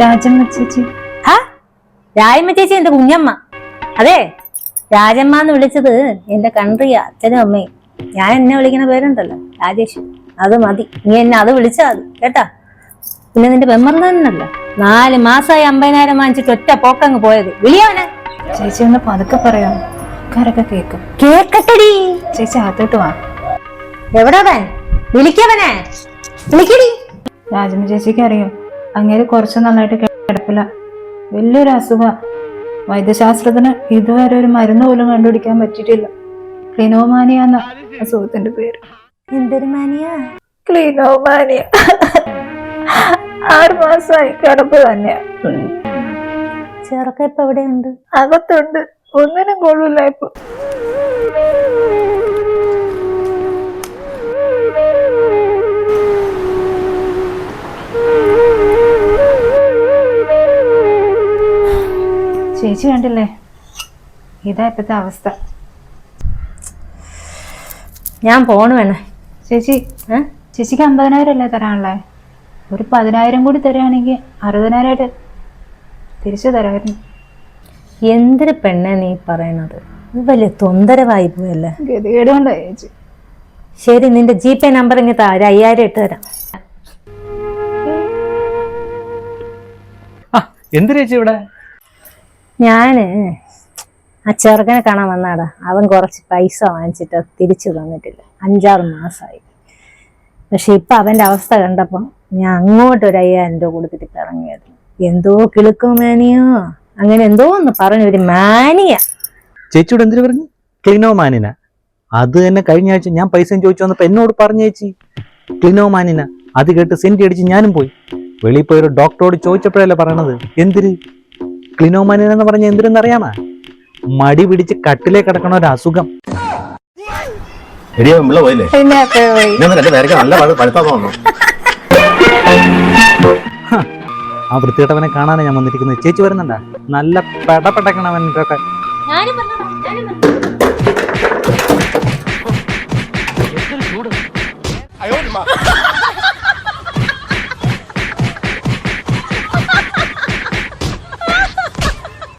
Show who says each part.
Speaker 1: രാജമ്മ ചേച്ചി.
Speaker 2: രാജമ്മ ചേച്ചി എന്റെ കുഞ്ഞമ്മ. അതെ, രാജമ്മ എന്ന് വിളിച്ചത് എന്റെ കൺട്രിയാ, അച്ഛനും അമ്മയും. ഞാൻ എന്നെ വിളിക്കുന്ന പേരുണ്ടല്ലോ രാജേശ്വരി, അത് മതി. നീ എന്നെ അത് വിളിച്ചാ മതി കേട്ടാ. പിന്നെ നിന്റെ മെമ്മറിന്നല്ല 4 മാസമായി 50,000 വാങ്ങിച്ചിട്ട് ഒറ്റ പോക്കങ്ങ് പോയത്. വിളിയോനെ.
Speaker 1: ചേച്ചി ഒന്ന് പതുക്കെ പറയാം, ആൾക്കാരൊക്കെ കേക്കും.
Speaker 2: കേക്കട്ടടി.
Speaker 1: ചേച്ചി അകത്തോട്ട് വാ.
Speaker 2: എവിടാവൻ? വിളിക്കവനെ, വിളിക്കടി.
Speaker 1: രാജമ്മ ചേച്ചിക്ക് അറിയോ, അങ്ങേര് കുറച്ച് നന്നായിട്ട് കിടപ്പില്ല. വലിയൊരു അസുഖ. വൈദ്യശാസ്ത്രത്തിന് ഇതുവരെ ഒരു മരുന്ന് പോലും കണ്ടുപിടിക്കാൻ പറ്റിയിട്ടില്ല. ക്ലിനോമാനിയ എന്ന അസുഖത്തിന്റെ പേര്.
Speaker 2: എന്തൊരു മാനിയ?
Speaker 1: ക്ലിനോമാനിയ. 6 മാസമായി കിടപ്പ് തന്നെയാ.
Speaker 2: ചെറുക്ക ഇപ്പൊ എവിടെയുണ്ട്?
Speaker 1: അകത്തുണ്ട്. ഒന്നിനും കൊള്ളൂല ഇപ്പൊ. ചേച്ചി കണ്ടില്ലേ, ഇതാ ഇപ്പത്തെ അവസ്ഥ.
Speaker 2: ഞാൻ പോണു വേണേ.
Speaker 1: ചേച്ചി ചേച്ചിക്ക് 50,000 അല്ലേ തരാനുള്ളേ? ഒരു 10,000 കൂടി തരാണെങ്കിൽ 60,000 തിരിച്ചു തരാമായിരുന്നു.
Speaker 2: എന്തൊരു പെണ്ണെ നീ പറയണത്? വലിയ തൊന്തരവായി പോയല്ലേ.
Speaker 1: ഗതികേട് കൊണ്ടാ ചേച്ചി.
Speaker 2: ശരി, നിന്റെ GPay നമ്പർ ഇങ്ങ് താ, 5,000 ഇട്ട് തരാം.
Speaker 3: എന്ത് ചേച്ചി ഇവിടെ?
Speaker 2: ഞാന് ആ ചെറുക്കനെ കാണാൻ വന്നാടാ. അവൻ കുറച്ച് പൈസ വാങ്ങിച്ചിട്ട് തിരിച്ചു തന്നിട്ടില്ല. 5-6 മാസമായി. പക്ഷെ ഇപ്പൊ അവന്റെ അവസ്ഥ കണ്ടപ്പോ ഞാൻ അങ്ങോട്ട് ഒരു 5,000 രൂപ കൊടുത്തിട്ട് ഇറങ്ങിയത്. എന്തോ കിളുക്കോ മാനിയോ അങ്ങനെ എന്തോ ഒന്ന് പറഞ്ഞു, ഒരു മാനിയ.
Speaker 3: ചേച്ചിയോട് എന്തിനു പറഞ്ഞു? ക്ലിനോമാനിന. അത് തന്നെ കഴിഞ്ഞ ആഴ്ച ഞാൻ പൈസ ചോദിച്ചു വന്നപ്പോ എന്നോട് പറഞ്ഞു ചേച്ചി ക്ലിനോമാനിന. അത് കേട്ട് സെന്റി അടിച്ച് ഞാനും പോയി. വെളിയിൽ പോയി ഒരു ഡോക്ടറോട് ചോദിച്ചപ്പോഴല്ലേ പറയണത്. എന്തിന് ക്ലിനോമാനിന എന്ന് പറഞ്ഞ എന്തിനെന്ന് അറിയാമോ? മടി പിടിച്ച് കട്ടിലേ കിടക്കണ ഒരു അസുഖം. ആ വൃത്തികെട്ടവനെ കാണാനാണ് ഞാൻ വന്നിരിക്കുന്നത്. ചേച്ചി വരുന്നുണ്ടാ? നല്ല പെടപെടക്കണവനൊക്കെ.
Speaker 4: ചൂട്